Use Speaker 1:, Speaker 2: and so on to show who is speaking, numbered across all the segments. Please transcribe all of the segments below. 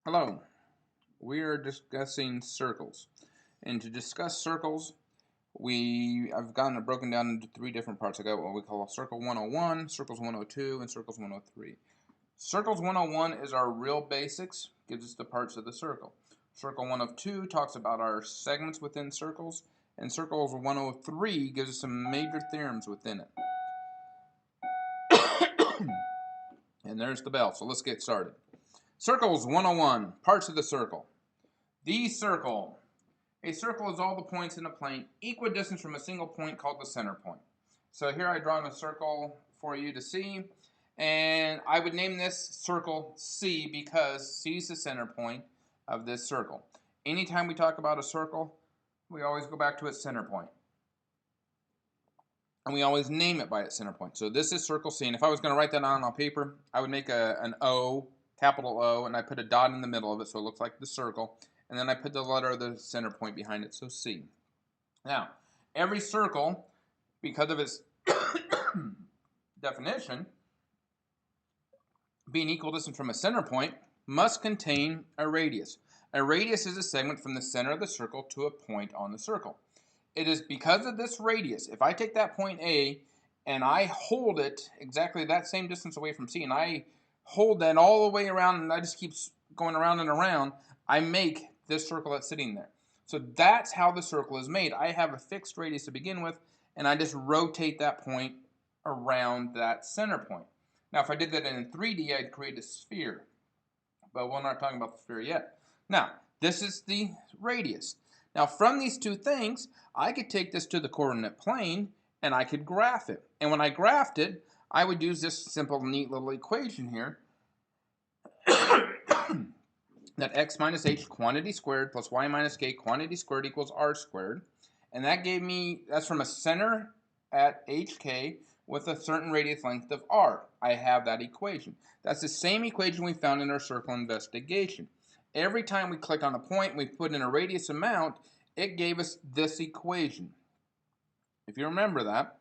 Speaker 1: Hello, we are discussing circles. And to discuss circles, I've gotten it broken down into three different parts. I got what we call Circle 101, Circles 102, and Circles 103. Circles 101 is our real basics, gives us the parts of the circle. Circle 102 talks about our segments within circles, and Circles 103 gives us some major theorems within it. And there's the bell, so let's get started. Circles 101, parts of the circle. The circle. A circle is all the points in a plane equidistant from a single point called the center point. So here I draw a circle for you to see, and I would name this circle C because C is the center point of this circle. Anytime we talk about a circle, we always go back to its center point. And we always name it by its center point. So this is circle C, and if I was going to write that on paper, I would make an O, capital O, and I put a dot in the middle of it so it looks like the circle. And then I put the letter of the center point behind it, so C. Now, every circle, because of its definition, being equidistant from a center point, must contain a radius. A radius is a segment from the center of the circle to a point on the circle. It is because of this radius, if I take that point A and I hold it exactly that same distance away from C, and I hold that all the way around, and I just keep going around and around, I make this circle that's sitting there. So that's how the circle is made. I have a fixed radius to begin with, and I just rotate that point around that center point. Now, if I did that in 3D, I'd create a sphere, but we're not talking about the sphere yet. Now, this is the radius. Now, from these two things, I could take this to the coordinate plane, and I could graph it. And when I graphed it, I would use this simple, neat little equation here. That x minus h quantity squared plus y minus k quantity squared equals r squared. And that gave me, that's from a center at hk with a certain radius length of r. I have that equation. That's the same equation we found in our circle investigation. Every time we click on a point, we put in a radius amount, it gave us this equation. If you remember that,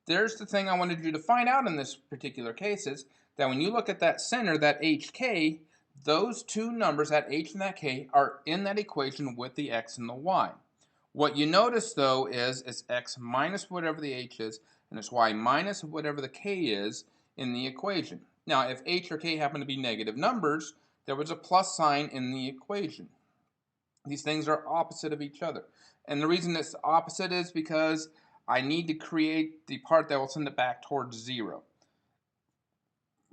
Speaker 1: there's the thing I wanted you to find out in this particular case is that when you look at that center, that hk, those two numbers, that h and that k, are in that equation with the x and the y. What you notice, though, is it's x minus whatever the h is, and it's y minus whatever the k is in the equation. Now, if h or k happen to be negative numbers, there was a plus sign in the equation. These things are opposite of each other. And the reason it's opposite is because I need to create the part that will send it back towards 0.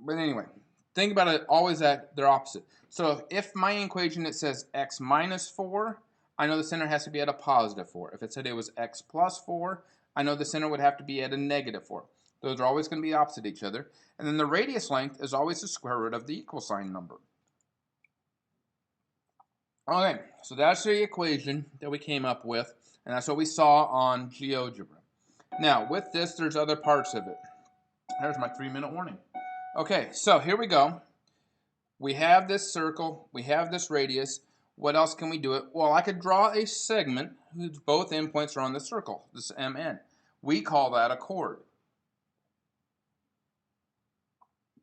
Speaker 1: But anyway, think about it always that they're opposite. So if my equation it says x minus 4, I know the center has to be at a positive 4. If it said it was x plus 4, I know the center would have to be at a negative 4. Those are always going to be opposite each other. And then the radius length is always the square root of the equal sign number. Okay, so that's the equation that we came up with, and that's what we saw on GeoGebra. Now, with this, there's other parts of it. There's my 3-minute warning. Okay, so here we go. We have this circle, we have this radius. What else can we do it? Well, I could draw a segment whose both endpoints are on the circle, this MN. We call that a chord.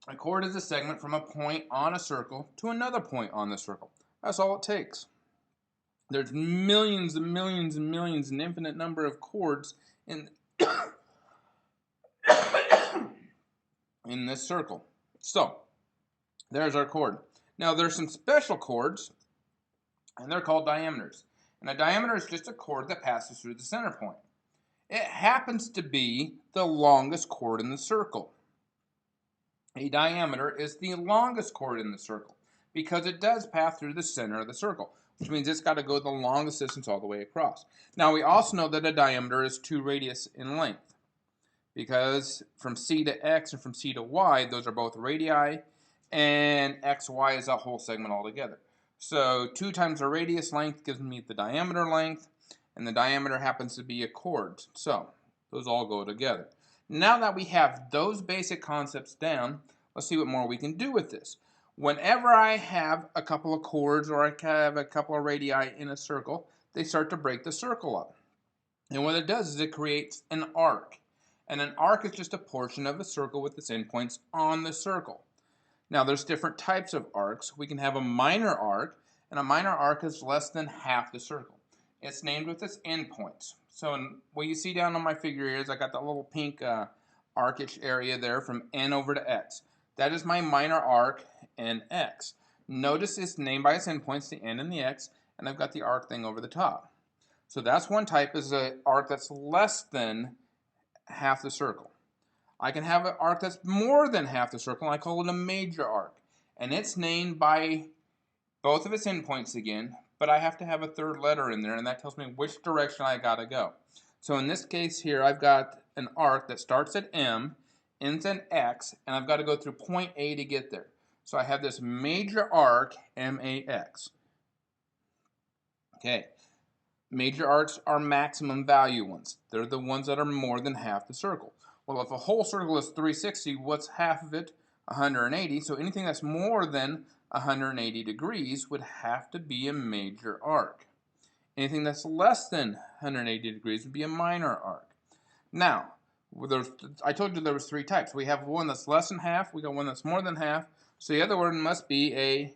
Speaker 1: A chord is a segment from a point on a circle to another point on the circle. That's all it takes. There's millions and millions and millions, an infinite number of chords in in this circle. So, there's our chord. Now, there's some special chords, and they're called diameters. And a diameter is just a chord that passes through the center point. It happens to be the longest chord in the circle. A diameter is the longest chord in the circle because it does pass through the center of the circle, which means it's got to go the longest distance all the way across. Now, we also know that a diameter is 2 radius in length because from C to X and from C to Y, those are both radii, and XY is a whole segment altogether. So 2 times the radius length gives me the diameter length, and the diameter happens to be a chord. So those all go together. Now that we have those basic concepts down, let's see what more we can do with this. Whenever I have a couple of chords or I have a couple of radii in a circle, they start to break the circle up. And what it does is it creates an arc. And an arc is just a portion of a circle with its endpoints on the circle. Now there's different types of arcs. We can have a minor arc, and a minor arc is less than half the circle. It's named with its endpoints. So what you see down on my figure here is I got that little pink arcish area there from N over to X. That is my minor arc in X. Notice it's named by its endpoints, the N and the X, and I've got the arc thing over the top. So that's one type, is an arc that's less than half the circle. I can have an arc that's more than half the circle, and I call it a major arc. And it's named by both of its endpoints again, but I have to have a third letter in there, and that tells me which direction I gotta go. So in this case here, I've got an arc that starts at M, ends at X, and I've got to go through point A to get there. So I have this major arc, MAX. Okay, major arcs are maximum value ones. They're the ones that are more than half the circle. Well, if a whole circle is 360, what's half of it? 180. So anything that's more than 180 degrees would have to be a major arc. Anything that's less than 180 degrees would be a minor arc. Now, I told you there was three types. We have one that's less than half, we got one that's more than half, so the other one must be a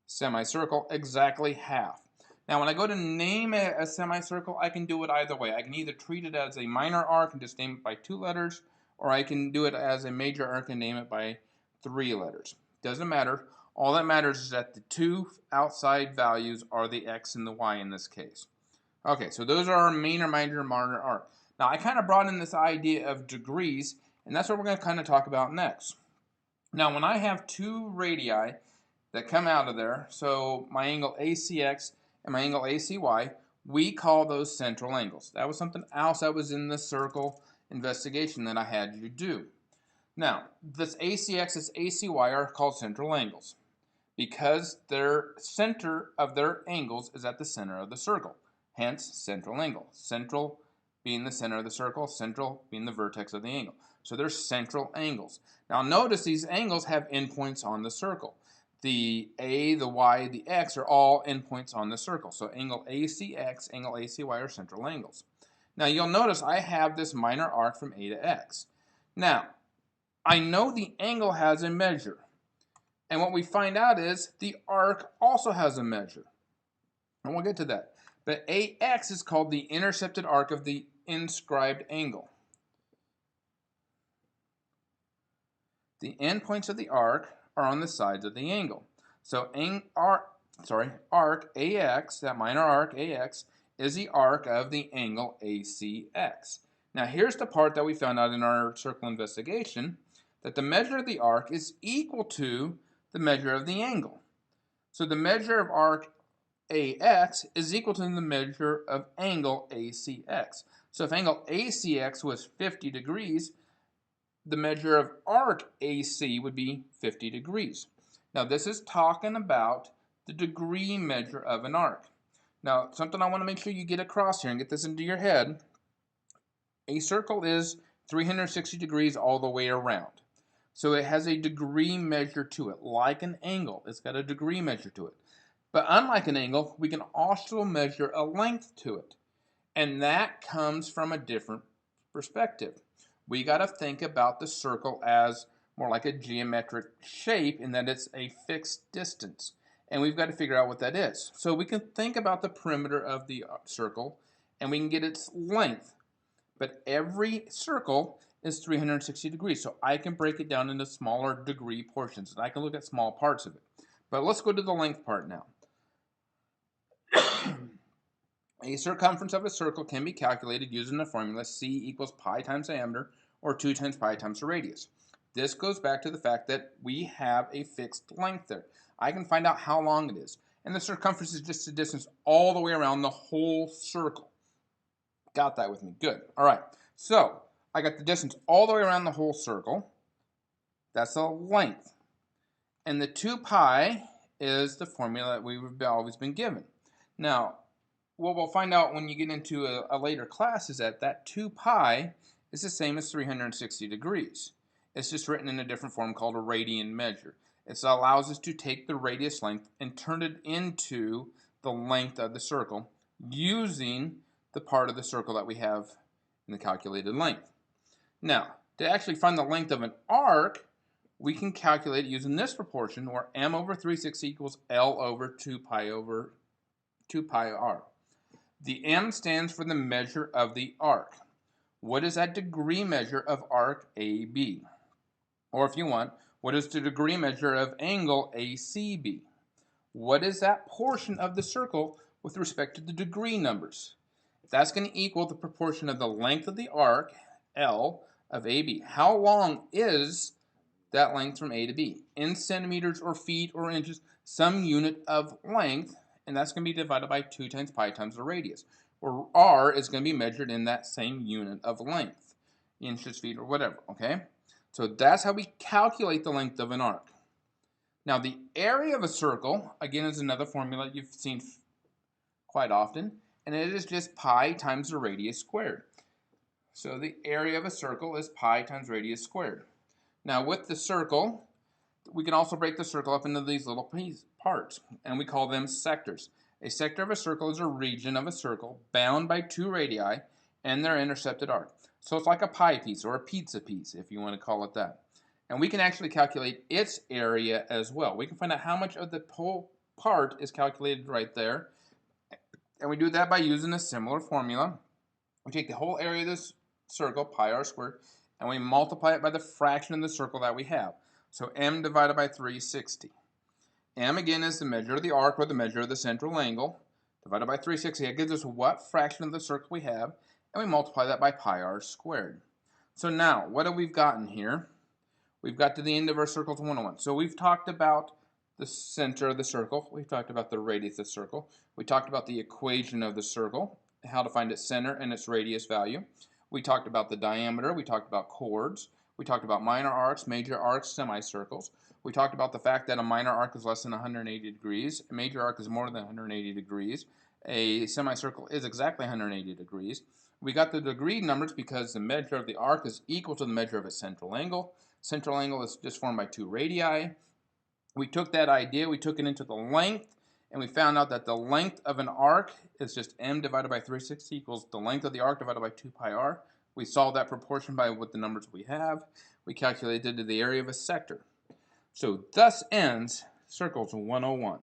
Speaker 1: semicircle, exactly half. Now, when I go to name a semicircle, I can do it either way. I can either treat it as a minor arc and just name it by 2 letters, or I can do it as a major arc and name it by 3 letters. Doesn't matter. All that matters is that the two outside values are the X and the Y in this case. Okay, so those are our minor, minor arc. Now, I kind of brought in this idea of degrees, and that's what we're going to kind of talk about next. Now, when I have two radii that come out of there, so my angle ACX and my angle ACY, we call those central angles. That was something else that was in the circle investigation that I had you do. Now, this ACX and ACY are called central angles because their center of their angles is at the center of the circle. Hence, central angle. Central being the center of the circle, central being the vertex of the angle. So they're central angles. Now notice these angles have endpoints on the circle. The A, the Y, the X are all endpoints on the circle. So angle ACX, angle ACY are central angles. Now you'll notice I have this minor arc from A to X. Now, I know the angle has a measure. And what we find out is the arc also has a measure. And we'll get to that. But AX is called the intercepted arc of the inscribed angle. The endpoints of the arc are on the sides of the angle. So arc AX, that minor arc AX, is the arc of the angle ACX. Now here's the part that we found out in our circle investigation, that the measure of the arc is equal to the measure of the angle. So the measure of arc AX is equal to the measure of angle ACX. So if angle ACX was 50 degrees, the measure of arc AC would be 50 degrees. Now this is talking about the degree measure of an arc. Now something I want to make sure you get across here and get this into your head. A circle is 360 degrees all the way around. So it has a degree measure to it, like an angle. It's got a degree measure to it. But unlike an angle, we can also measure a length to it. And that comes from a different perspective. We got to think about the circle as more like a geometric shape in that it's a fixed distance. And we've got to figure out what that is. So we can think about the perimeter of the circle and we can get its length. But every circle is 360 degrees. So I can break it down into smaller degree portions and I can look at small parts of it. But let's go to the length part now. A circumference of a circle can be calculated using the formula C equals pi times diameter or 2 times pi times the radius. This goes back to the fact that we have a fixed length there. I can find out how long it is. And the circumference is just the distance all the way around the whole circle. Got that with me? Good. All right. So I got the distance all the way around the whole circle. That's the length. And the 2 pi is the formula that we've always been given. Now, what we'll find out when you get into a later class is that 2 pi is the same as 360 degrees. It's just written in a different form called a radian measure. It allows us to take the radius length and turn it into the length of the circle using the part of the circle that we have in the calculated length. Now, to actually find the length of an arc, we can calculate using this proportion where m over 360 equals L over 2 pi r. The m stands for the measure of the arc. What is that degree measure of arc AB? Or if you want, what is the degree measure of angle ACB? What is that portion of the circle with respect to the degree numbers? That's going to equal the proportion of the length of the arc, L, of AB. How long is that length from A to B? In centimeters or feet or inches, some unit of length, and that's going to be divided by 2 times pi times the radius, where r is going to be measured in that same unit of length, inches, feet, or whatever, okay? So that's how we calculate the length of an arc. Now the area of a circle, again, is another formula you've seen quite often, and it is just pi times the radius squared. So the area of a circle is pi times radius squared. Now with the circle, we can also break the circle up into these little parts, and we call them sectors. A sector of a circle is a region of a circle bound by 2 radii and their intercepted arc. So it's like a pie piece or a pizza piece, if you want to call it that. And we can actually calculate its area as well. We can find out how much of the whole part is calculated right there. And we do that by using a similar formula. We take the whole area of this circle, pi r squared, and we multiply it by the fraction of the circle that we have. So m divided by 360. M again is the measure of the arc or the measure of the central angle. Divided by 360, that gives us what fraction of the circle we have, and we multiply that by pi r squared. So now, what have we gotten here? We've got to the end of our circles 101. So we've talked about the center of the circle. We've talked about the radius of the circle. We talked about the equation of the circle, how to find its center and its radius value. We talked about the diameter. We talked about chords. We talked about minor arcs, major arcs, semicircles. We talked about the fact that a minor arc is less than 180 degrees. A major arc is more than 180 degrees. A semicircle is exactly 180 degrees. We got the degree numbers because the measure of the arc is equal to the measure of its central angle. Central angle is just formed by 2 radii. We took that idea, we took it into the length, and we found out that the length of an arc is just m divided by 360 equals the length of the arc divided by 2 pi r. We solved that proportion by what the numbers we have. We calculated the area of a sector. So thus ends Circles 101.